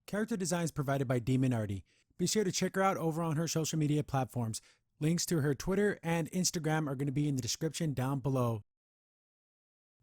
Character designs provided by Demon Artie. Be sure to check her out over on her social media platforms. Links to her Twitter and Instagram are going to be in the description down below.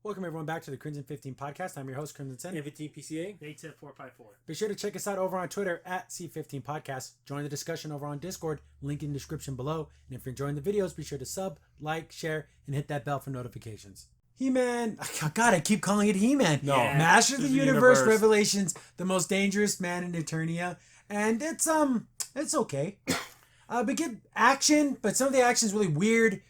Welcome everyone back to the Crimson 15 podcast. I'm your host, Crimson Sen. 15 PCA. 810-454. Be sure to check us out over on Twitter at C15 Podcast. Join the discussion over on Discord, link in the description below. And if you're enjoying the videos, be sure to sub, like, share, and hit that bell for notifications. He-Man. God, I keep calling it He-Man. No. Yeah. Master of the Universe Revelations, the most dangerous man in Eternia. And it's okay. We get action, but some of the action is really weird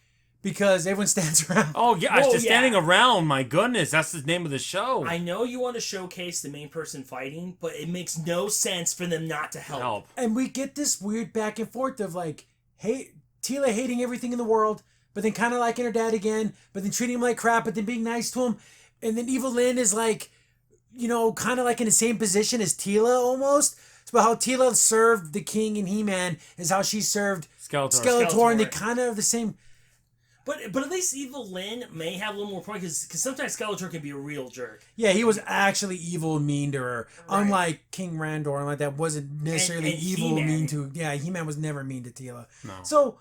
because everyone stands around. Oh, yeah. Just standing around. My goodness. That's the name of the show. I know you want to showcase the main person fighting, but it makes no sense for them not to help. And we get this weird back and forth of like, hey, Tila hating everything in the world, but then kind of liking her dad again, but then treating him like crap, but then being nice to him. And then Evil-Lyn is like, you know, kind of like in the same position as Tila almost. So how Tila served the king and He-Man is how she served Skeletor. And they kind of have the same... But at least Evil-Lyn may have a little more point because sometimes Skeletor can be a real jerk. Yeah, he was actually evil and mean to her. Right. Unlike King Randor, like that wasn't necessarily and evil He-Man. Mean to... Yeah, He-Man was never mean to Tila. No. So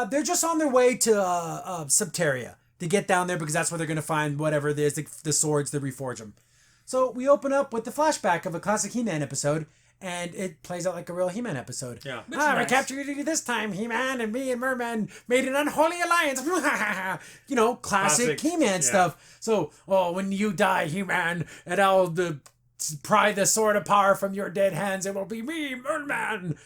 they're just on their way to Subteria to get down there because that's where they're going to find whatever it is, the swords to reforge them. So we open up with the flashback of a classic He-Man episode. And it plays out like a real He-Man episode. Yeah. We captured you this time, He-Man, and me and Merman made an unholy alliance. You know, classic He-Man stuff. So, when you die, He-Man, and I'll pry the sword of power from your dead hands, it will be me, Merman.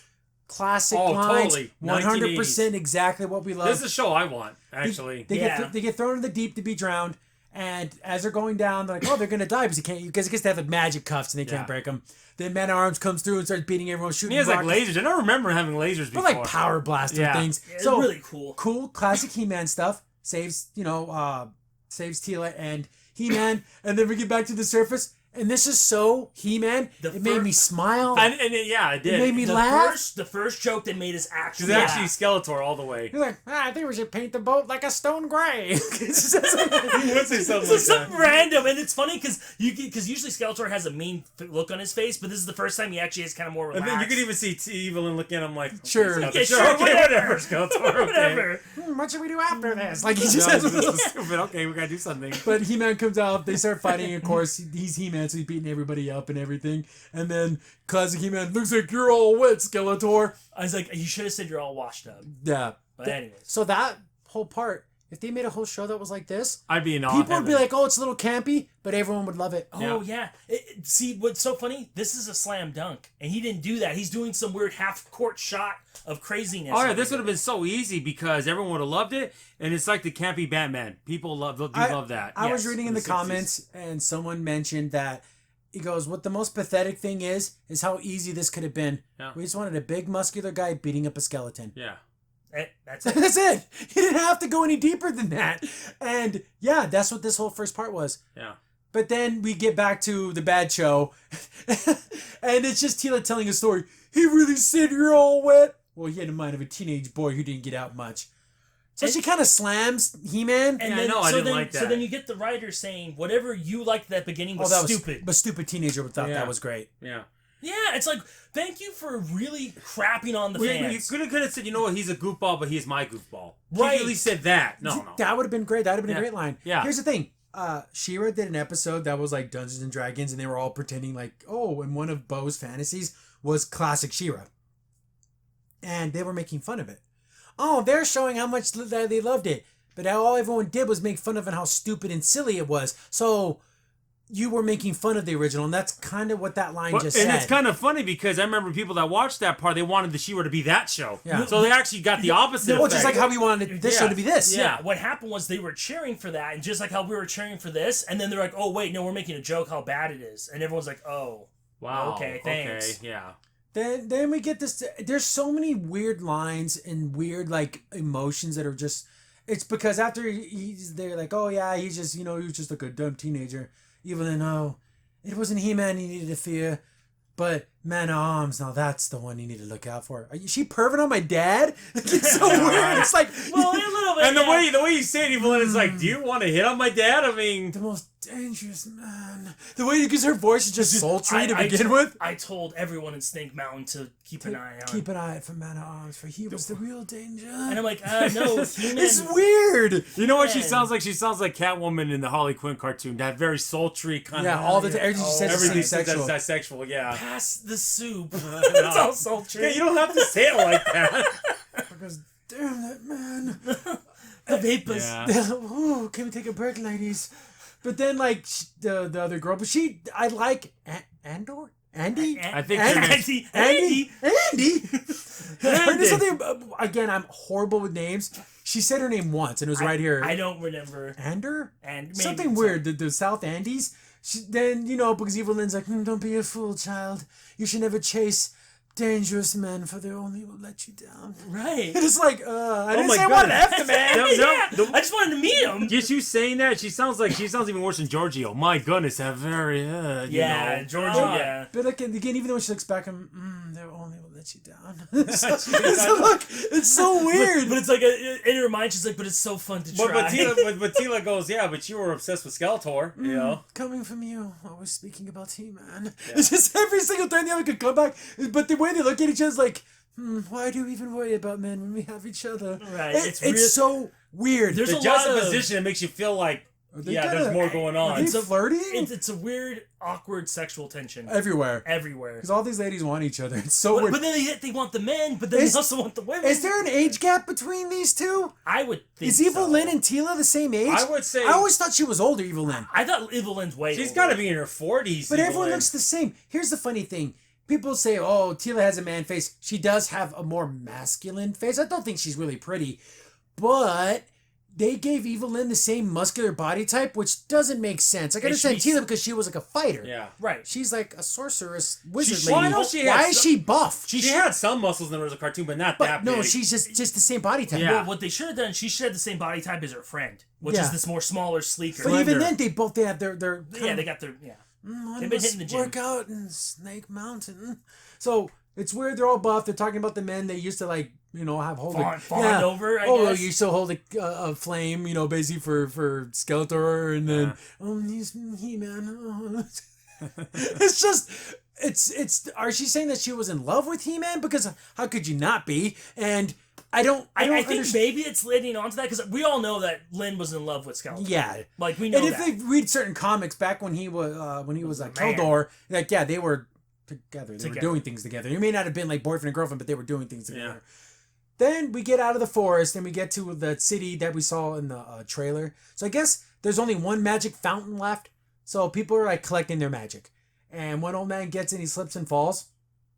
Classic lines. Totally. 100% exactly what we love. This is a show I want, actually. They get thrown in the deep to be drowned. And as they're going down, they're like, they're going to die because they have the magic cuffs and they can't break them. Then Man-at-Arms comes through and starts beating everyone, shooting He has like lasers. I don't remember having lasers before. They're like power blaster things. Yeah, so really cool. Cool, classic He-Man stuff. Saves Tila and He-Man. And then we get back to the surface. And this is so He-Man. It made me smile. And it did. It made me laugh. The first joke that made us actually laugh. It's actually Skeletor all the way. He's like, I think we should paint the boat like a stone gray. He would say something like something random. And it's funny because usually Skeletor has a mean look on his face, but this is the first time he actually has kind of more relaxed. And then you could even see Evil-Lyn looking at him like, sure, okay, whatever, Skeletor. Whatever. What should we do after this? Like, he just says, stupid. Okay, we gotta do something. But He-Man comes out, they start fighting, of course. He's He-Man, so he's beating everybody up and everything. And then classic He-Man, looks like you're all wet, Skeletor. I was like, you should have said you're all washed up. Yeah. But anyways. So that whole part, if they made a whole show that was like this, I'd be in awe. People would be like, it's a little campy, but everyone would love it. Oh, yeah. See, what's so funny? This is a slam dunk. And he didn't do that. He's doing some weird half-court shot of craziness. Oh, yeah, this would have been so easy because everyone would have loved it. And it's like the campy Batman. People love that. I was reading in the comments, and someone mentioned that he goes, what the most pathetic thing is how easy this could have been. Yeah. We just wanted a big muscular guy beating up a skeleton. Yeah. That's it. That's it. He didn't have to go any deeper than that. And yeah, that's what this whole first part was. Yeah. But then we get back to the bad show. And it's just Tila telling a story. He really said you're all wet. Well, he had in mind of a teenage boy who didn't get out much. So she kind of slams He-Man. And I know, I didn't like that. So then you get the writer saying, whatever you liked at that beginning was stupid. But stupid teenager thought that was great. Yeah. Yeah, it's like, thank you for really crapping on the fans. You could have said, you know what, he's a goofball, but he's my goofball. Right. He really said that. No. That would have been great. That would have been a great line. Yeah. Here's the thing. She-Ra did an episode that was like Dungeons and Dragons, and they were all pretending like, and one of Bo's fantasies was classic She-Ra. And they were making fun of it. They're showing how much they loved it. But all everyone did was make fun of it, how stupid and silly it was. So you were making fun of the original, and that's kind of what that line just said. And it's kind of funny because I remember people that watched that part, they wanted the She-Ra to be that show. Yeah. So they actually got the opposite effect. Just like how we wanted this show to be this. Yeah. What happened was they were cheering for that, and just like how we were cheering for this, and then they're like, oh, wait, no, we're making a joke how bad it is. And everyone's like, oh. Wow. Okay, thanks. Okay, yeah. Then we get this. There's so many weird lines and weird like emotions that are just. It's because after they're like, oh yeah, he's just he was just like a dumb teenager. Even though it wasn't He-Man he needed to fear, but Man at Arms, now that's the one you need to look out for. Is she perving on my dad? It's so weird. It's like, well, a little bit. And the way you say it, Evil-Lyn, is like, do you want to hit on my dad? I mean, the most dangerous man. The way because her voice is just sultry to begin with. I told everyone in Snake Mountain to keep an eye on. Keep an eye out for Man at Arms, for he was the real danger. And I'm like, no, He-Man. It's weird. You know what she sounds like? She sounds like Catwoman in the Harley Quinn cartoon. That very sultry kind of. Yeah, all the time. Everything she says Everything is sexual. that's sexual, yeah. Pass the soup. It's all sultry. Yeah, you don't have to say it like that. Because, damn that man. The vapors. Yeah. Ooh, can we take a break, ladies? But then, like, the other girl, but I like Andor? Andy? I think Andy. Andy? Andy. Something, again, I'm horrible with names. She said her name once, and it was right here. I don't remember. Ander? And maybe Something weird. The South Andes. Then, because Evil-Lyn's like, don't be a fool, child. You should never chase dangerous men, for they only will let you down. Right. And it's like, I didn't my say I wanted to goodness. F the man. I just wanted to meet him. Just you saying that, she sounds even worse than Giorgio. My goodness, that very, Giorgio, yeah. But again, even though she looks back, they only will let you down. It's so weird. But it's like, in her mind, she's like, but it's so fun to try. But Tila goes, yeah, but you were obsessed with Skeletor, you know. Coming from you, I was speaking about He-Man. Yeah. It's just every single time they have a good comeback. But the way they look at each other is like, why do we even worry about men when we have each other? Right. It's so weird. There's the a lot of juxtaposition that makes you feel like, there's more going on. It's flirty. It's a weird, awkward sexual tension. Everywhere. Because all these ladies want each other. It's so weird. But then they want the men, but then they also want the women. Is there an age gap between these two? I would think Is Evil-Lyn and Tila the same age? I would say. I always thought she was older, Evil-Lyn. I thought Evil-Lyn's way She's older. got to be in her 40s. But everyone looks the same. Here's the funny thing. People say, oh, Tila has a man face. She does have a more masculine face. I don't think she's really pretty. But they gave Evil-Lyn the same muscular body type, which doesn't make sense. I can understand Tila because she was like a fighter. Yeah. Right. She's like a sorceress wizard Well, lady. I know she Why has is she buff? She had some muscles in the original cartoon, but not that big. No, she's just the same body type. Yeah. Well, what they should have done, she should have the same body type as her friend, which is this more smaller, sleeker. But even then, they have their they got their They've been hitting the gym. Work out in Snake Mountain. So it's weird. They're all buff. They're talking about the men they used to have hold fawn over. I guess. You still hold a flame, basically for Skeletor, and then he's He-Man. It's just. It's. Are she saying that she was in love with He-Man? Because how could you not be? And I think maybe it's leading on to that because we all know that Lynn was in love with Skeletor. Yeah, like we know. And if they read certain comics back when he was like Keldor, like they were together. They were doing things together. You may not have been like boyfriend and girlfriend, but they were doing things together. Yeah. Then we get out of the forest and we get to the city that we saw in the trailer. So I guess there's only one magic fountain left. So people are like collecting their magic, and one old man gets in, he slips and falls.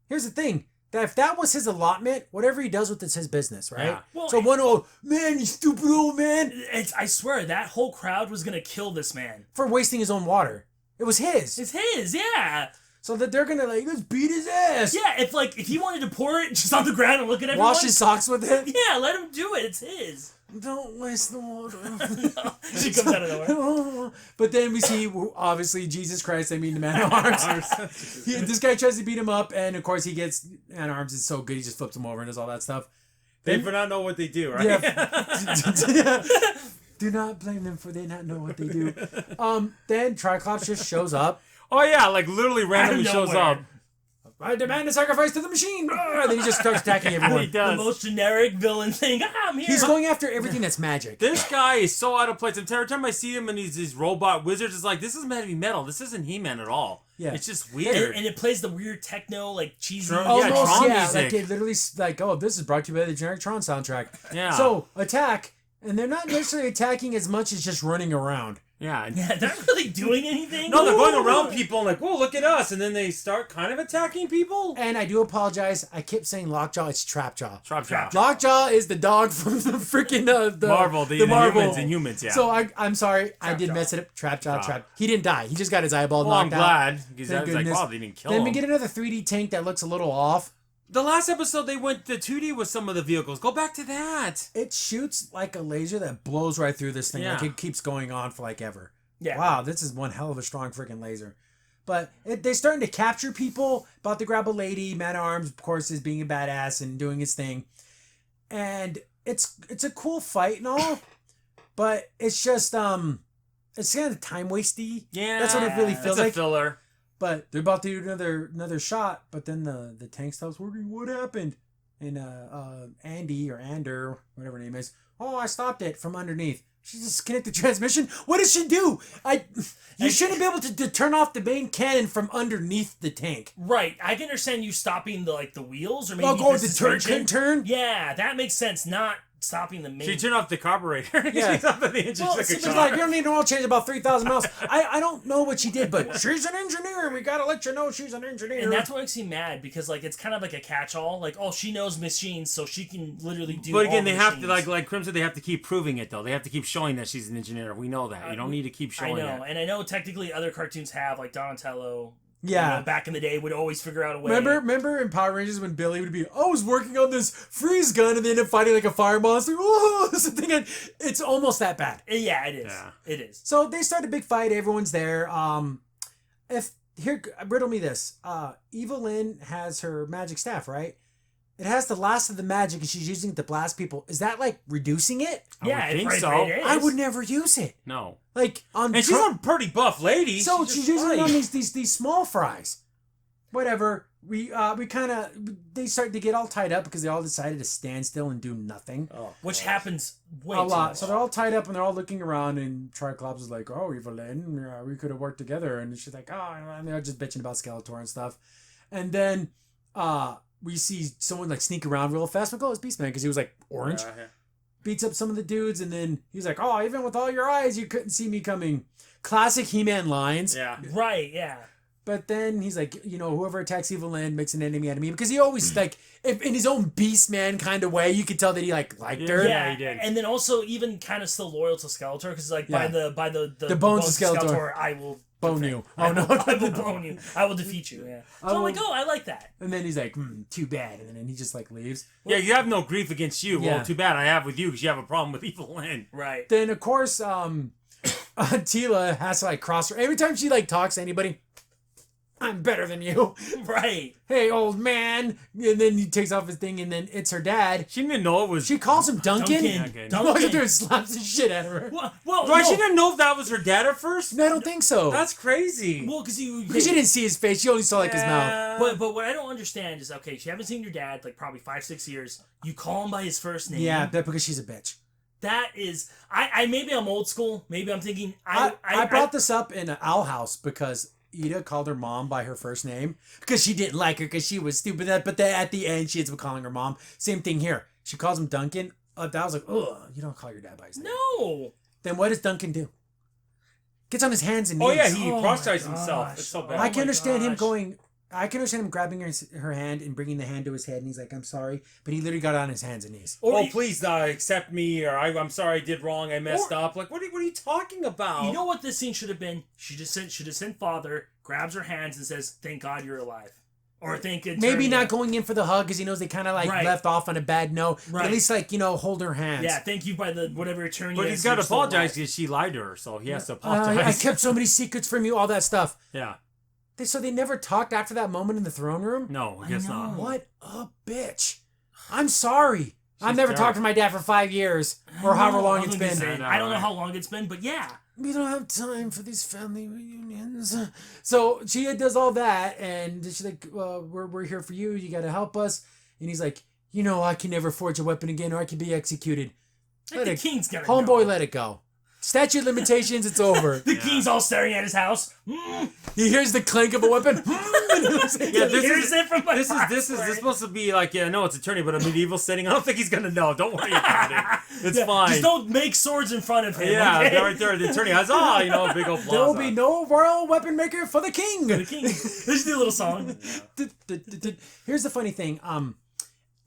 Here's the thing. That if that was his allotment, whatever he does with it's his business, right? Yeah. Well, so one old man, you stupid old man. I swear, that whole crowd was gonna kill this man for wasting his own water. It was his. It's his, yeah. So that they're gonna let's beat his ass. Yeah, if he wanted to pour it just on the ground and look at everyone, wash his socks with it. Yeah, let him do it. It's his. Don't waste the water. No, she comes out of nowhere. But then we see, obviously, Jesus Christ, I mean the Man at Arms. This guy tries to beat him up, and of course he gets Man at Arms. It's so good, he just flips him over and does all that stuff. They for not know what they do, right? Yeah. Do not blame them for they not know what they do. Then Triclops just shows up. Oh yeah, like literally randomly shows up. I demand a sacrifice to the machine. And then he just starts attacking everyone. He does. The most generic villain thing. I'm here. He's going after everything that's magic. This guy is so out of place. Every time I see him and these robot wizards, it's like, this is heavy metal. This isn't He-Man at all. Yeah. It's just weird. And it plays the weird techno, like cheesy. Tron music. Like it literally, this is brought to you by the generic Tron soundtrack. Yeah. So, attack, and they're not necessarily attacking as much as just running around. Yeah. They're not really doing anything. No, they're going around people and like, whoa, look at us. And then they start kind of attacking people. And I do apologize. I kept saying Lockjaw. It's Trapjaw. Trapjaw. Lockjaw is the dog from the freaking the Marvel. The Marvel. Humans, yeah. So I'm sorry. I did mess it up. Trapjaw. He didn't die. He just got his eyeball knocked out. I'm glad. Because I was like, wow, they didn't kill him. Then we get another 3D tank that looks a little off. The last episode, they went to 2D with some of the vehicles. Go back to that. It shoots like a laser that blows right through this thing. Yeah. Like it keeps going on for like ever. Yeah. Wow, this is one hell of a strong freaking laser. But they're starting to capture people, about to grab a lady. Man-at-Arms, of course, is being a badass and doing his thing. And it's a cool fight and all, but it's just it's kind of time wasty. Yeah, that's what it really feels like. It's a filler. But they're about to do another shot, but then the tank stops working. What happened? And Andy or Ander, whatever her name is. Oh, I stopped it from underneath. She disconnected the transmission. What does she do? You shouldn't be able to turn off the main cannon from underneath the tank. Right. I can understand you stopping the wheels or maybe the turn couldn't turn. Yeah, that makes sense. Not stopping the main. She turned off the carburetor. Yeah. She's up in the engine. Well, she's like, you don't need an oil change about 3,000 miles. I don't know what she did, but she's an engineer. We gotta let you know she's an engineer. And that's what makes me mad because it's kind of like a catch-all. Like, oh, she knows machines, so she can literally do. But again, all they machines. have to like Crimson. They have to keep proving it though. They have to keep showing that she's an engineer. We know that. You don't need to keep showing I know, that. and I know technically other cartoons have like Donatello. Yeah. Back in the day, would always figure out a way. Remember in Power Rangers when Billy would be, I was working on this freeze gun, and they end up fighting like a fire monster. Whoa, something. It's almost that bad. Yeah, it is. Yeah. It is. So they start a big fight. Everyone's there. Riddle me this. Evil-Lyn has her magic staff, right? It has the last of the magic, and she's using it to blast people. Is that like reducing it? I would think so. It is. I would never use it. No. Like on. And she's a pretty buff lady. So she's using it on these. these small fries. Whatever. We kind of they start to get all tied up because they all decided to stand still and do nothing. Oh, which happens way a too lot. much. So they're all tied up and they're all looking around, and Triclops is like, "Oh, Evil-Lyn, we could have worked together." And she's like, "Oh," and they're just bitching about Skeletor and stuff. And then we see someone like sneak around real fast. We go, it's Beastman because he was like orange. Yeah. Beats up some of the dudes, and then he's like, "Oh, even with all your eyes, you couldn't see me coming." Classic He-Man lines. Yeah. Right, yeah. But then he's like, whoever attacks Evil-Lyn makes an enemy out of me. Because he always, like, if in his own Beastman kind of way, you could tell that he, liked her. Yeah, he did. And then also even kind of still loyal to Skeletor, because, like, Yeah. by the bones of Skeletor. I will... Bone you. I Oh, no. will bone you. I will defeat you, yeah. So I'm like, I like that. And then he's like, too bad. And then he just, like, leaves. Yeah, you have no grief against you. Yeah. Well, too bad I have with you because you have a problem with Evil-Lyn. Right. Then, of course, Tila has to, like, cross her. Every time she, like, talks to anybody, I'm better than you. Right. Hey, old man. And then he takes off his thing, and then it's her dad. She didn't know it was... She calls him Duncan. Okay. Walks up there and slaps the shit out of her. Well, Right, no. she didn't know if that was her dad at first? No, I don't think so. That's crazy. Well, because She didn't see his face. She only saw, like, his mouth. But what I don't understand is, okay, you haven't seen your dad, like, probably 5-6 years. You call him by his first name. Yeah, because she's a bitch. That is... maybe I'm old school. Maybe I'm thinking... I brought this up in an Owl House because Ida called her mom by her first name because she didn't like her because she was stupid. But then at the end, she ends up calling her mom. Same thing here. She calls him Duncan. That was like, ugh, you don't call your dad by his name. No. Then what does Duncan do? Gets on his hands and knees. Oh, yeah, he Oh prostrates my himself. gosh. It's so bad. I can my understand him gosh. going... I can understand him grabbing her hand and bringing the hand to his head, and he's like, I'm sorry. But he literally got on his hands and knees. Please accept me, or I'm sorry I did wrong, I messed up. Like, what are you talking about? You know what this scene should have been? She just should have sent father, grabs her hands and says, thank God you're alive. Or thank Eternia. Maybe not going in for the hug because he knows they kind of like Right. left off on a bad note. But Right. at least like, hold her hands. Yeah, thank you by the whatever Eternia. But he's got to apologize because she lied to her, so he has to I apologize. kept so many secrets from you, all that stuff. Yeah. So they never talked after that moment in the throne room? No, I guess not. What a bitch. I'm sorry. I've never terrible. talked to my dad for 5 years or however long it's been. I don't know how long it's been, but yeah. We don't have time for these family reunions. So she does all that, and she's like, we're here for you. You got to help us. And he's like, I can never forge a weapon again or I can be executed. The king's gonna Homeboy, go. let it go. Statute of limitations, it's over. The king's all staring at his house. He hears the clank of a weapon. Yeah, He hears it from my This is supposed to be like, no, it's Eternia, but a medieval setting. I don't think he's gonna know. Don't worry about it. It's fine. Just don't make swords in front of him. Yeah, okay? right there. The Eternia has, a big old plaza. There will be no royal weapon maker for the king. The king. There's the little song. Here's the funny thing.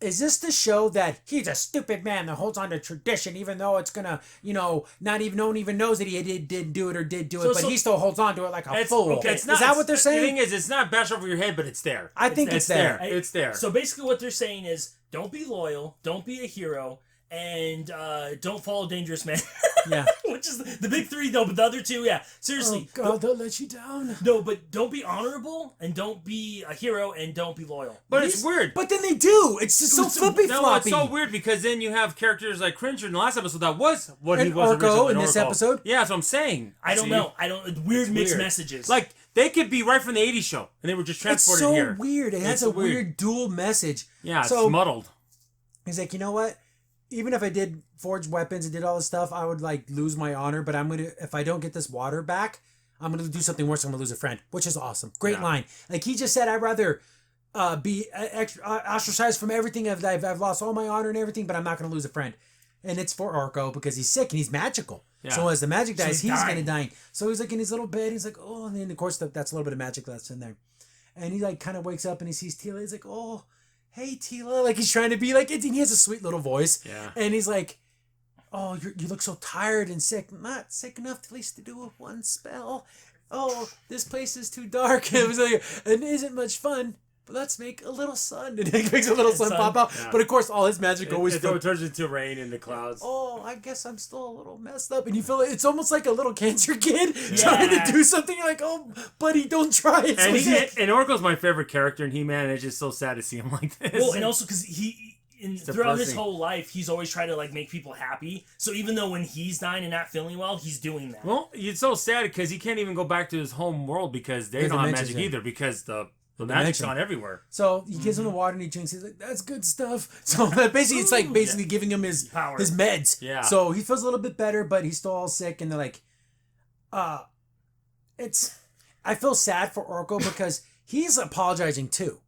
Is this to show that he's a stupid man that holds on to tradition, even though it's gonna, not even no one even knows that he did do it or did do it, but he still holds on to it like a fool. Okay, Is that what they're saying? The thing is, it's not bashed over your head, but it's there. I think it's there. It's there. So basically, what they're saying is, don't be loyal, don't be a hero, and don't follow dangerous men. Yeah. which is the big three, though. But the other two, yeah, seriously. Oh God, they'll let you down. No, but don't be honorable, and don't be a hero, and don't be loyal. But it's weird. But then they do. It's just so flippy floppy. It's so weird because then you have characters like Cringer in the last episode that was what and he was Orco originally. in this episode. Yeah, that's what I'm saying. I don't know. Weird mixed messages. Like they could be right from the '80s show, and they were just transported it's so here. Weird. It has a weird dual message. Yeah, so, it's muddled. He's like, you know what? Even if I did forge weapons and did all this stuff, I would like lose my honor. But if I don't get this water back, I'm gonna do something worse. I'm gonna lose a friend, which is awesome. Great line. Like he just said, I'd rather be ostracized from everything. I've lost all my honor and everything, but I'm not gonna lose a friend. And it's for Orco because he's sick and he's magical. Yeah. So as the magic dies, he's gonna die. So he's like in his little bed. He's like, oh, and then of course that's a little bit of magic that's in there. And he like kind of wakes up and he sees Tila. He's like, oh. Hey Tila, like he's trying to be like, he has a sweet little voice, and he's like, oh, you look so tired and sick. Not sick enough at least to do one spell. Oh, this place is too dark. It was like, it isn't much fun. But let's make a little sun, and he makes a little sun pop out. Yeah. But of course, all his magic always turns into rain in the clouds. Oh, I guess I'm still a little messed up, and you feel it's almost like a little cancer kid trying to do something. You're like, oh, buddy, don't try it. And Orco's my favorite character in He-Man. And it's just so sad to see him like this. Well, and also because throughout his whole life, he's always tried to like make people happy. So even though when he's dying and not feeling well, he's doing that. Well, it's so sad because he can't even go back to his home world because they don't have magic either because the magic's gone everywhere. So he gives him the water and he drinks. He's like, that's good stuff. So basically, it's like giving him his power, his meds. Yeah. So he feels a little bit better, but he's still all sick. And they're like, I feel sad for Orco because he's apologizing too.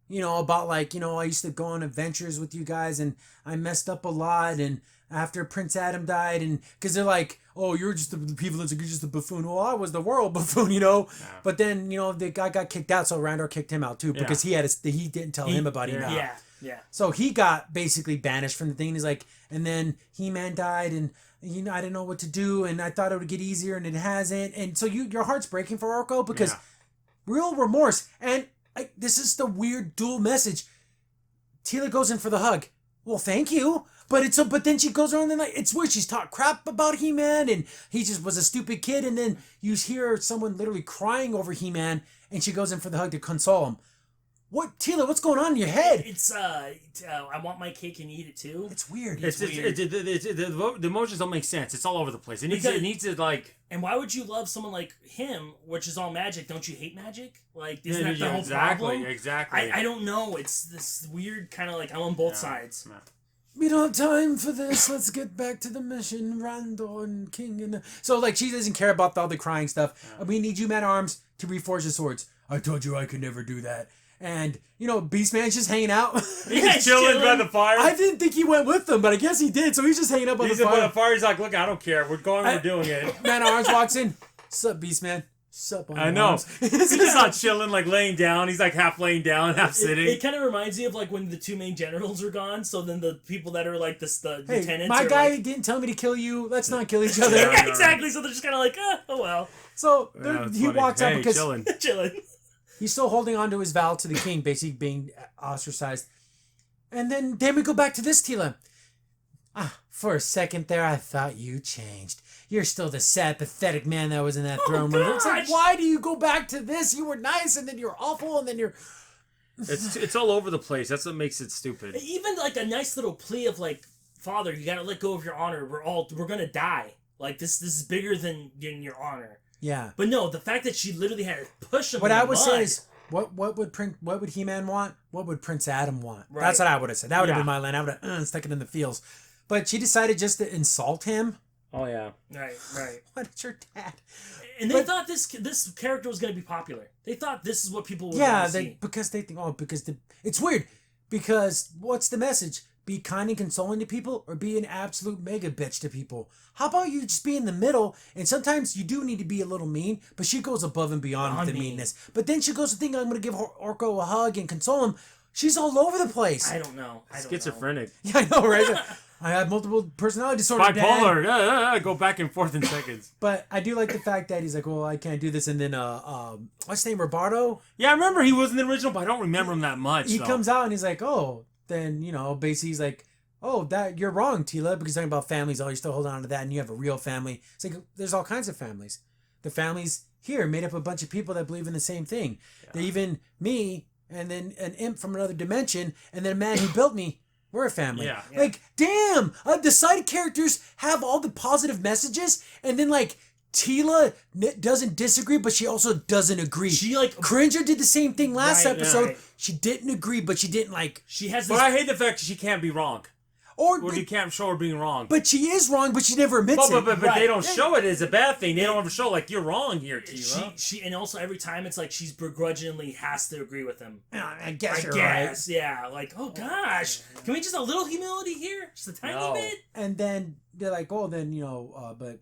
You know, about like, I used to go on adventures with you guys and I messed up a lot. And after Prince Adam died, and because they're like, oh, you're just the people that's you're just a buffoon. Well, I was the world buffoon, Yeah. But then, the guy got kicked out, so Randor kicked him out too because he didn't tell him about him. Yeah. So he got basically banished from the thing. He's like, and then He-Man died, and I didn't know what to do, and I thought it would get easier, and it hasn't. And so your heart's breaking for Orco because real remorse. And this is the weird dual message. Tila goes in for the hug. Well, thank you. But then she goes around and like it's weird. She's talked crap about He-Man and he just was a stupid kid. And then you hear someone literally crying over He-Man and she goes in for the hug to console him. What, Tila? What's going on in your head? It's I want my cake and eat it too. It's weird. The emotions don't make sense. It's all over the place. It needs to like. And why would you love someone like him, which is all magic? Don't you hate magic? Like, isn't that the whole problem? Exactly. I don't know. It's this weird kind of like I'm on both sides. Yeah. We don't have time for this. Let's get back to the mission. Randor and King and so like she doesn't care about all the crying stuff. Yeah. We need you man-at-arms to reforge the swords. I told you I could never do that. And Beastman's just hanging out. He's chilling by the fire. I didn't think he went with them, but I guess he did. So he's just hanging up on the fire. He's by the fire. He's like, look, I don't care. We're doing it. Man-at-arms walks in. Sup, Beastman? Sup on I know. He's just not chilling, like laying down. He's like half laying down, half sitting. It kind of reminds me of like when the two main generals are gone. So then the people that are like the lieutenants. My guy didn't tell me to kill you. Let's not kill each other. Yeah, exactly. So they're just kind of like, oh well. So he walks out because chilling. He's still holding on to his vow to the king, basically being ostracized. And then we go back to this, Tila. For a second there, I thought you changed. You're still the sad, pathetic man that was in that throne room. It's like, why do you go back to this? You were nice, and then you're awful, and then you're... It's all over the place. That's what makes it stupid. Even like a nice little plea of like, Father, you gotta let go of your honor. We're gonna die. Like this is bigger than your honor. Yeah. But no, the fact that she literally had to push him. What I would say is, what would He-Man want? What would Prince Adam want? Right. That's what I would have said. That would have been my line. I would have stuck it in the feels. But she decided just to insult him. Oh yeah. Right. What is your dad? And they thought this character was going to be popular. They thought this is what people would want to see. Because they think, it's weird. Because what's the message? Be kind and consoling to people or be an absolute mega bitch to people? How about you just be in the middle? And sometimes you do need to be a little mean, but she goes above and beyond with the meanness. But then she goes to think, I'm going to give Orco a hug and console him. She's all over the place. I don't know. Schizophrenic. Yeah, I know, right? I have multiple personality disorder. Bipolar. Go back and forth in seconds. But I do like the fact that he's like, well, I can't do this. And then, what's his name? Roberto? Yeah, I remember he was in the original, but I don't remember him that much. He comes out and he's like, oh, then, basically he's like, oh, that you're wrong, Tila, because you're talking about families. Oh, you're still holding on to that, and you have a real family. It's like there's all kinds of families. The families here made up of a bunch of people that believe in the same thing. Yeah. They're even me, and then an imp from another dimension, and then a man who built me. We're a family. Yeah. Like, damn, the side characters have all the positive messages, and then like Tila doesn't disagree, but she also doesn't agree. She like Cringer did the same thing last episode. Yeah, right. She didn't agree, but she didn't like. She has. But I hate the fact that she can't be wrong. Or you can't show her being wrong. But she is wrong, but she never admits it. But they don't show it as a bad thing. They don't ever show like you're wrong here, Tila. She and also every time it's like she's begrudgingly has to agree with him. I guess you're right. Yeah. Like, oh gosh, can we just a little humility here, just a tiny bit? And then they're like, oh, then but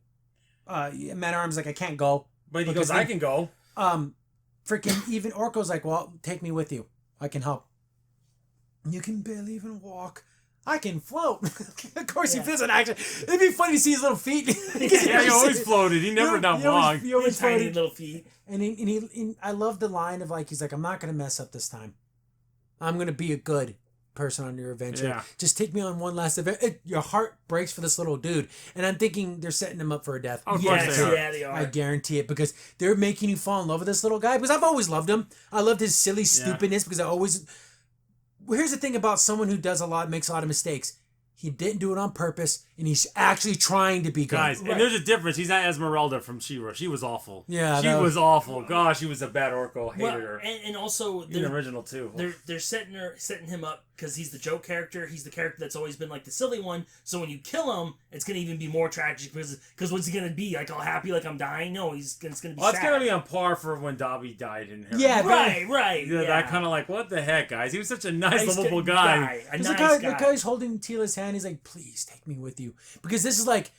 Man-at-Arms like I can't go. But he goes, I can go. Freaking even Orco's like, well, take me with you. I can help. You can barely even walk. I can float. Of course, he doesn't actually. It'd be funny to see his little feet. He always floated. He never not walked. He always tiny floated. little feet. And he I love the line of like, he's like, I'm not gonna mess up this time. I'm gonna be a good person on your adventure. Yeah. Just take me on one last event. Your heart breaks for this little dude, and I'm thinking they're setting him up for a death. Of course they are. Yeah, they are. I guarantee it, because they're making you fall in love with this little guy. Because I've always loved him. I loved his silly stupidness because I always. Well, here's the thing about someone who does a lot, makes a lot of mistakes. He didn't do it on purpose, and he's actually trying to be good. Guys, and there's a difference. He's not Esmeralda from She-Ra. She was awful. Yeah, she was awful. Gosh, she was a bad Orco. Hated her. And also the original too. They're setting him up because he's the joke character. He's the character that's always been like the silly one. So when you kill him, it's gonna even be more tragic because what's he gonna be like? All happy like I'm dying? No, it's gonna be. Well, sad. it's gonna be on par for when Dobby died in here. Yeah, right. Yeah, that kind of like, what the heck, guys? He was such a nice lovable guy. The guy's holding Tila's hand. He's like, please take me with you, because this is like,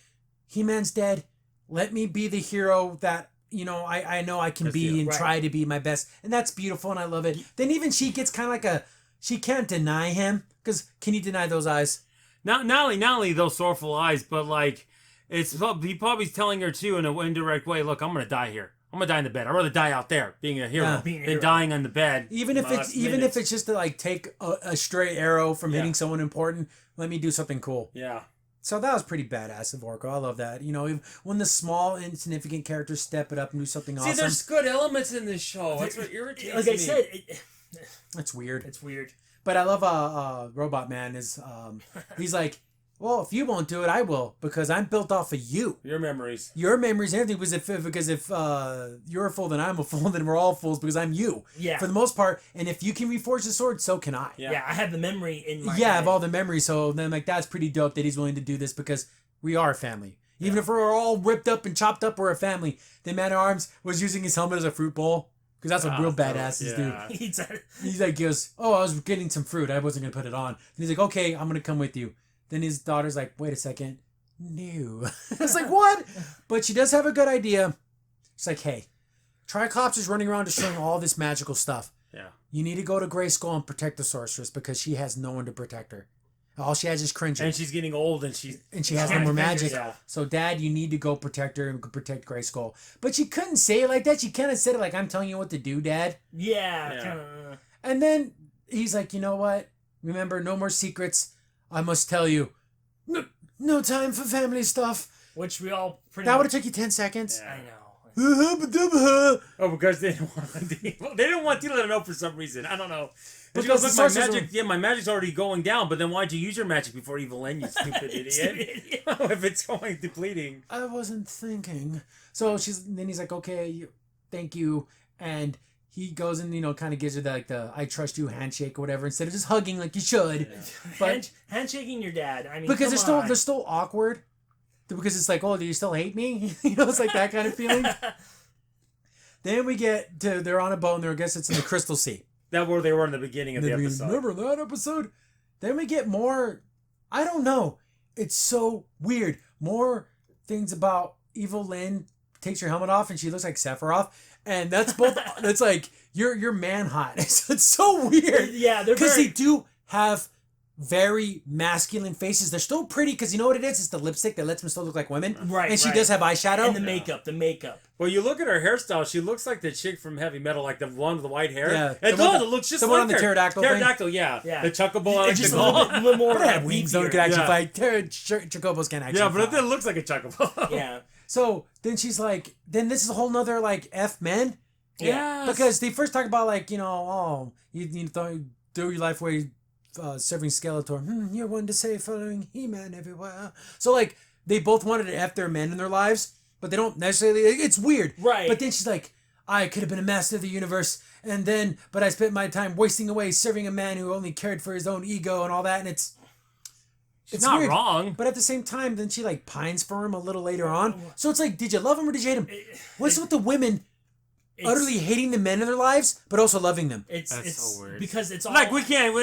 He-Man's dead. Let me be the hero that I know I can be and try to be my best, and that's beautiful, and I love it. Then even she gets kind of like she can't deny him, because can you deny those eyes? Not only those sorrowful eyes, but like he probably's telling her too in an indirect way. Look, I'm gonna die here. I'm gonna die in the bed. I'd rather die out there, being a hero, than dying on the bed. Even if it's just to like take a stray arrow from hitting someone important. Let me do something cool. Yeah. So that was pretty badass of Orco. I love that. When the small, insignificant characters step it up and do something awesome. See, there's good elements in this show. That's what irritates me. Like I said, it's weird. It's weird. But I love Robot Man he's like, well, if you won't do it, I will, because I'm built off of you. Your memories. Your memories and everything. Because if you're a fool, then I'm a fool, then we're all fools, because I'm you. Yeah. For the most part. And if you can reforge the sword, so can I. Yeah, I have the memory in my head. I have all the memories. So then that's pretty dope that he's willing to do this, because we are a family. Even if we're all ripped up and chopped up, we're a family. The Man-at-Arms was using his helmet as a fruit bowl. Because that's what real badasses do. He's like, he goes, oh, I was getting some fruit. I wasn't going to put it on. And he's like, okay, I'm going to come with you. Then his daughter's like, wait a second. No. It's like, what? But she does have a good idea. She's like, hey, Triclops is running around destroying all this magical stuff. Yeah. You need to go to Grayskull and protect the sorceress, because she has no one to protect her. All she has is Cringer. And she's getting old, and she has no more magic. So, Dad, you need to go protect her and protect Grayskull. But she couldn't say it like that. She kind of said it like, I'm telling you what to do, Dad. Yeah. Kind of. And then he's like, you know what? Remember, no more secrets. I must tell you. No time for family stuff. Which we all pretty That would have took you 10 seconds. Yeah. I know. Oh, because they didn't want Tila to know for some reason. I don't know. Because my magic, my magic's already going down. But then why'd you use your magic before Evil-Lyn, you stupid idiot? If it's going depleting. I wasn't thinking. So then he's like, okay, thank you, and he goes and kind of gives her the I trust you handshake or whatever, instead of just hugging like you should. Yeah. But handshaking your dad. I mean, because they're still awkward. Because it's like, oh, do you still hate me? It's like that kind of feeling. Then we get to, they're on a boat, and I guess it's in the Crystal Sea. That where they were in the beginning of the episode. Remember that episode? Then we get more, I don't know. It's so weird. More things about Evil-Lyn takes her helmet off, and she looks like Sephiroth. And that's both, that's like, you're man hot. It's so weird. Yeah, because they do have very masculine faces. They're still pretty because you know what it is? It's the lipstick that lets them still look like women. Right. And she does have eyeshadow. And the makeup. Well, you look at her hairstyle, she looks like the chick from Heavy Metal, like the one with the white hair. Yeah. It looks just the like one on the her. pterodactyl Pterodactyl, yeah. Yeah. The Chocobo, like just the a little more. But it had wings, though. It could actually Yeah. fight. Chocobos can't actually Yeah, but fly. it looks like a Chocobo. Yeah. So then she's like, then this is a whole nother like F men. Yeah. Because they first talk about like, you need to throw your life away serving Skeletor. You're one to say following He-Man everywhere. So like they both wanted to F their men in their lives, but they don't necessarily. It's weird. Right. But then she's like, I could have been a master of the universe, but I spent my time wasting away serving a man who only cared for his own ego and all that, and it's not weird. wrong. But at the same time, then she like pines for him a little later on. So it's like, did you love him or did you hate him? What's with the women utterly hating the men in their lives, but also loving them? It's so weird. Because it's all Like we can't,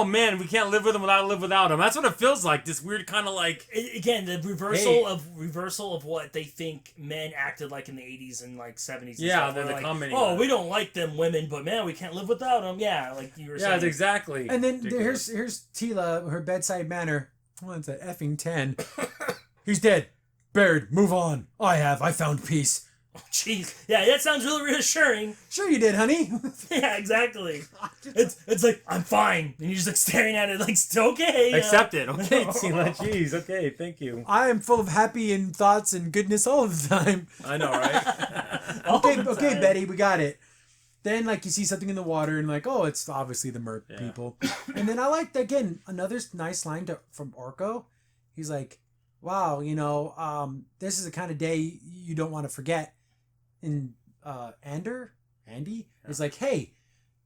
man, we can't live with them without them. That's what it feels like. This weird kind of like again the reversal of what they think men acted like in the 80s and like 70s. Yeah, they're like, commenting. oh, we don't like them women, but man, we can't live without them. Yeah, like you were saying. Yeah, exactly. And then here's Tila, her bedside manner. What's that? Effing 10. He's dead. Buried. Move on. I found peace. Oh, jeez. Yeah, that sounds really reassuring. Sure you did, honey. Yeah, exactly. It's like, I'm fine. And you're just like staring at it like, okay. Accept it. Okay, Tila. Jeez. Okay, thank you. I am full of happy and thoughts and goodness all the time. I know, right? Okay, Betty, we got it. Then, like, you see something in the water and, like, oh, it's obviously the merc people. And then I liked, again, another nice line from Orco. He's like, wow, this is the kind of day you don't want to forget. And Andy is like, hey,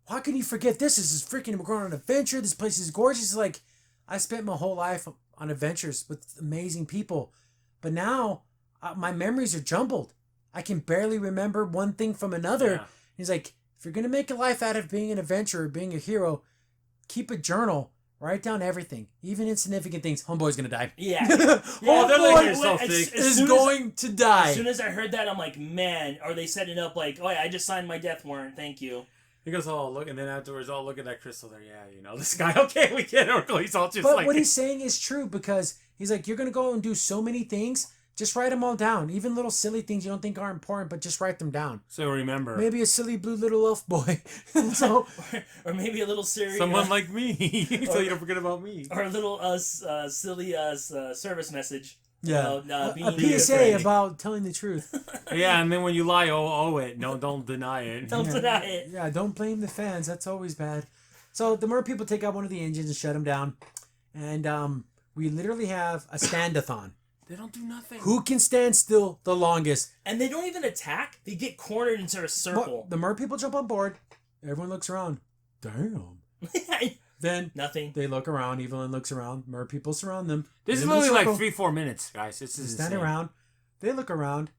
how can you forget this? This is freaking, we're going on an adventure. This place is gorgeous. He's like, I spent my whole life on adventures with amazing people. But now my memories are jumbled. I can barely remember one thing from another. Yeah. He's like, if you're going to make a life out of being an adventurer, being a hero, keep a journal. Write down everything, even insignificant things. Homeboy's going to die. Yeah. Homeboy is going to die. As soon as I heard that, I'm like, man, are they setting up like, oh, yeah, I just signed my death warrant. Thank you. He goes, oh, look, and then afterwards, oh, look at that crystal there. Yeah, this guy, okay, we get Orco. He's all just but like... what he's saying is true because he's like, you're going to go and do so many things. Just write them all down. Even little silly things you don't think are important, but just write them down. So remember. Maybe a silly blue little elf boy. So, or maybe a little serious. Someone like me. So you don't forget about me. Or a little silly service message. Yeah. A PSA about telling the truth. Yeah, and then when you lie, owe it. No, don't deny it. Don't deny it. Yeah, don't blame the fans. That's always bad. So the mer people take out one of the engines and shut them down. And we literally have a stand-a-thon. They don't do nothing. Who can stand still the longest? And they don't even attack. They get cornered into a circle. Well, the mer people jump on board. Everyone looks around. Damn. Then nothing. They look around. Evil-Lyn looks around. Mer people surround them. This is literally like 3-4 minutes, guys. This is stand insane. around. They look around.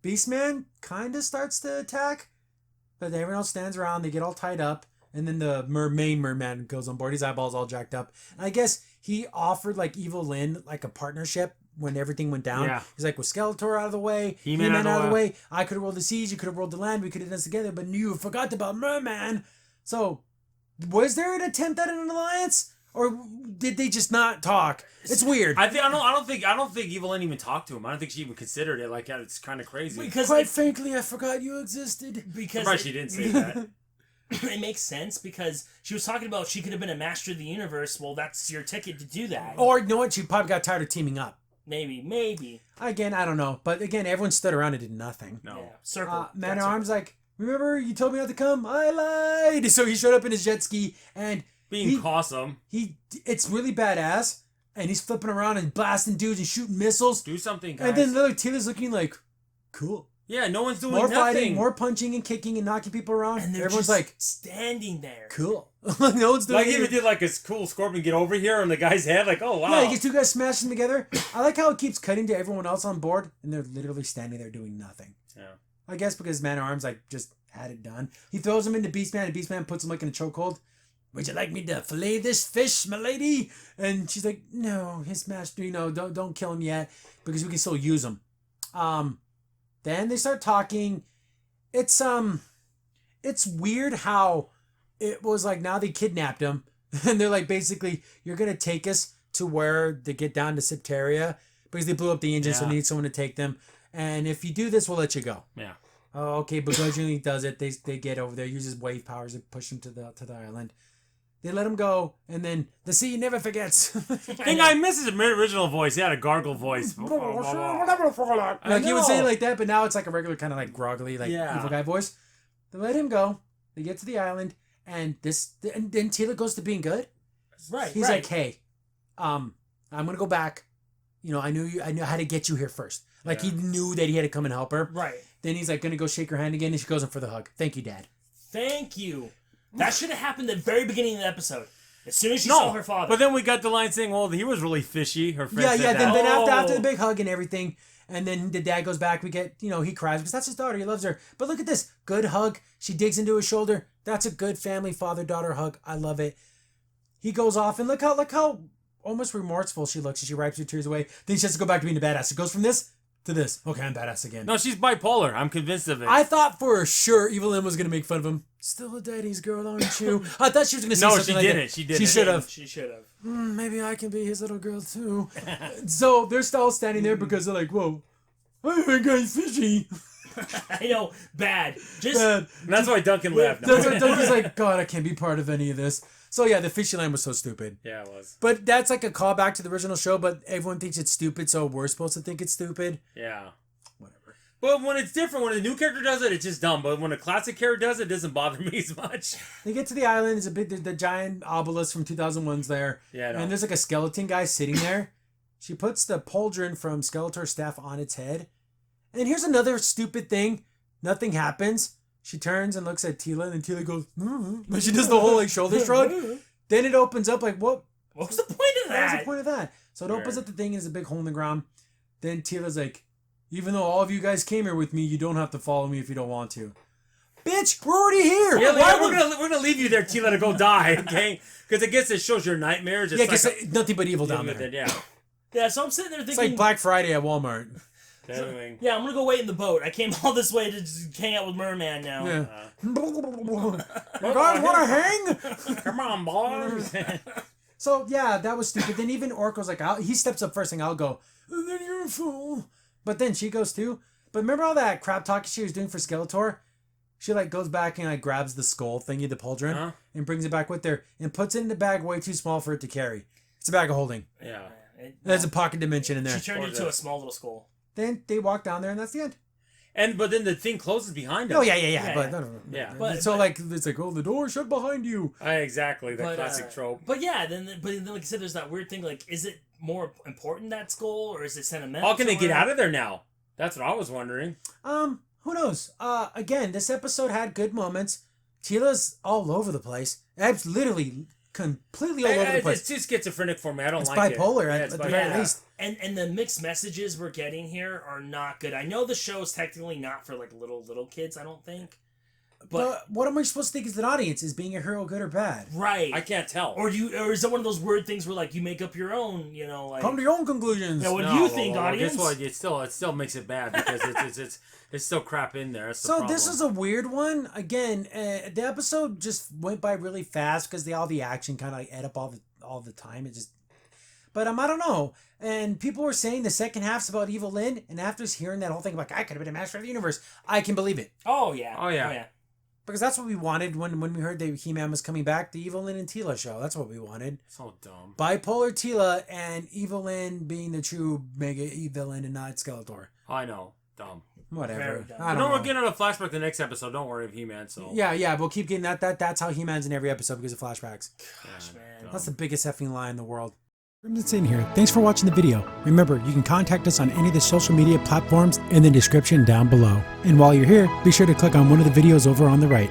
Beastman kind of starts to attack, but everyone else stands around. They get all tied up, and then the main merman goes on board. His eyeballs all jacked up. And I guess he offered like Evil-Lyn like a partnership when everything went down. Yeah. He's like, with Skeletor out of the way, He-Man out of the way, I could have rolled the seas, you could have rolled the land, we could have done this together, but you forgot about Merman. So, was there an attempt at an alliance? Or did they just not talk? It's weird. I don't think Evil-Lyn even talked to him. I don't think she even considered it. Like, it's kind of crazy. Because quite frankly, I forgot you existed. Because she didn't say that. It makes sense because she was talking about she could have been a master of the universe. Well, that's your ticket to do that. Or you know what? She probably got tired of teaming up. Maybe. Again, I don't know. But again, everyone stood around and did nothing. No. Yeah. Circle. Man-at-Arms like, remember you told me not to come? I lied. So he showed up in his jet ski and being awesome. It's really badass. And he's flipping around and blasting dudes and shooting missiles. Do something, guys. And then little Tila's looking like, cool. Yeah, no one's doing more nothing. Fighting, more punching and kicking and knocking people around. And everyone's just like standing there. Cool. No one's doing like even did like a cool Scorpion get over here on the guy's head. Like, oh wow. Yeah, he gets two guys smashing together. I like how it keeps cutting to everyone else on board, and they're literally standing there doing nothing. Yeah. I guess because Man-at-Arms like just had it done. He throws him into Beastman, and Beastman puts him like in a chokehold. Would you like me to fillet this fish, my lady? And she's like, no, his master, don't kill him yet because we can still use him. Then they start talking. It's weird how it was like now they kidnapped him, And they're like, basically, you're going to take us to where they get down to Eternia because they blew up the engine, so they need someone to take them. And if you do this, we'll let you go. Yeah. Oh, okay, begrudgingly does it. They get over there, uses wave powers to push them to the island. They let him go, and then the sea never forgets. Thing I miss his original voice. He had a gargle voice. Like he would say it like that, but now it's like a regular kind of like groggly, like evil guy voice. They let him go. They get to the island, and then Tila goes to being good. Right. He's like, hey, I'm gonna go back. You know, I knew how to get you here first. Like he knew that he had to come and help her. Right. Then he's like gonna go shake her hand again, and she goes in for the hug. Thank you, Dad. Thank you. That should have happened at the very beginning of the episode. As soon as she saw her father. But then we got the line saying, well, he was really fishy. Her friend said then, that. then after the big hug and everything, and then the dad goes back, we get, he cries because that's his daughter. He loves her. But look at this. Good hug. She digs into his shoulder. That's a good family father-daughter hug. I love it. He goes off, and look how almost remorseful she looks, and she wipes her tears away. Then she has to go back to being a badass. It goes from this to this. Okay, I'm badass again. No, she's bipolar. I'm convinced of it. I thought for sure Evil-Lyn was going to make fun of him. Still a daddy's girl, aren't you? I thought she was going to say something like that. No, she didn't. She should have. She should have. Maybe I can be his little girl too. So they're still standing there because they're like, whoa, I think I'm fishy. I know, bad. Bad. That's why Duncan left. That's why Duncan's like, God, I can't be part of any of this. So yeah, the fishy line was so stupid. Yeah, it was. But that's like a callback to the original show, but everyone thinks it's stupid, so we're supposed to think it's stupid. Yeah. Whatever. But when it's different, when a new character does it, it's just dumb. But when a classic character does it, it doesn't bother me as much. They get to the island, there's the giant obelisk from 2001's there. Yeah, I know. And there's like a skeleton guy sitting there. She puts the pauldron from Skeletor's staff on its head. And here's another stupid thing. Nothing happens. She turns and looks at Tila, and then Tila goes, but she does the whole like shoulder shrug. Then it opens up like, what? What was the point of that? What was the point of that? So it opens up the thing, and there's a big hole in the ground. Then Tila's like, even though all of you guys came here with me, you don't have to follow me if you don't want to. Bitch, we're already here. Yeah, we're gonna leave you there, Tila, to go die, okay? Because I guess it shows your nightmares. Yeah, because nothing but evil down there. Yeah, so I'm sitting there thinking... It's like Black Friday at Walmart. Yeah, I'm gonna go wait in the boat. I came all this way to just hang out with Merman now. Yeah. You guys want to hang? Come on, boys. So yeah, that was stupid. Then even Orco's like, he steps up first, and I'll go. And then you're a fool. But then she goes too. But remember all that crap talking she was doing for Skeletor? She like goes back and like grabs the skull thingy, the pauldron, and brings it back with her and puts it in the bag way too small for it to carry. It's a bag of holding. Yeah. There's a pocket dimension in there. She turned into a small little skull. Then they walk down there, and that's the end. But then the thing closes behind them. Oh yeah. But so like it's like, oh, the door shut behind you. Exactly, the classic trope. But yeah, then like I said, there's that weird thing. Like, is it more important, that skull, or is it sentimental? How can they get out of there now? That's what I was wondering. Who knows? Again, this episode had good moments. Tila's all over the place. It's literally completely all over the place. It's too schizophrenic for me. I don't like it. Bipolar at the very least. And the mixed messages we're getting here are not good. I know the show is technically not for like little kids, I don't think. But what am I supposed to think as an audience? Is being a hero good or bad? Right. I can't tell. Or is it one of those weird things where like you make up your own, like come to your own conclusions. Yeah, what do you think, audience? Guess what? It still makes it bad because it's still crap in there. That's the problem. This is a weird one. Again, the episode just went by really fast because all the action kind of like ate up all the time. It just, but I don't know. And people were saying the second half's about Evil-Lyn, and after hearing that whole thing about I could have been a master of the universe, I can believe it. Oh yeah. Because that's what we wanted when we heard that He-Man was coming back, the Evil-Lyn and Tila show. That's what we wanted. So dumb. Bipolar Tila and Evil-Lyn being the true mega villain and not Skeletor. I know. Dumb. Whatever. I don't know. We're getting on a flashback the next episode. Don't worry of He-Man. So yeah, we'll keep getting that. That's how He-Man's in every episode because of flashbacks. Gosh, man. That's the biggest effing lie in the world. That's in here. Thanks for watching the video. Remember, you can contact us on any of the social media platforms in the description down below. And while you're here, be sure to click on one of the videos over on the right.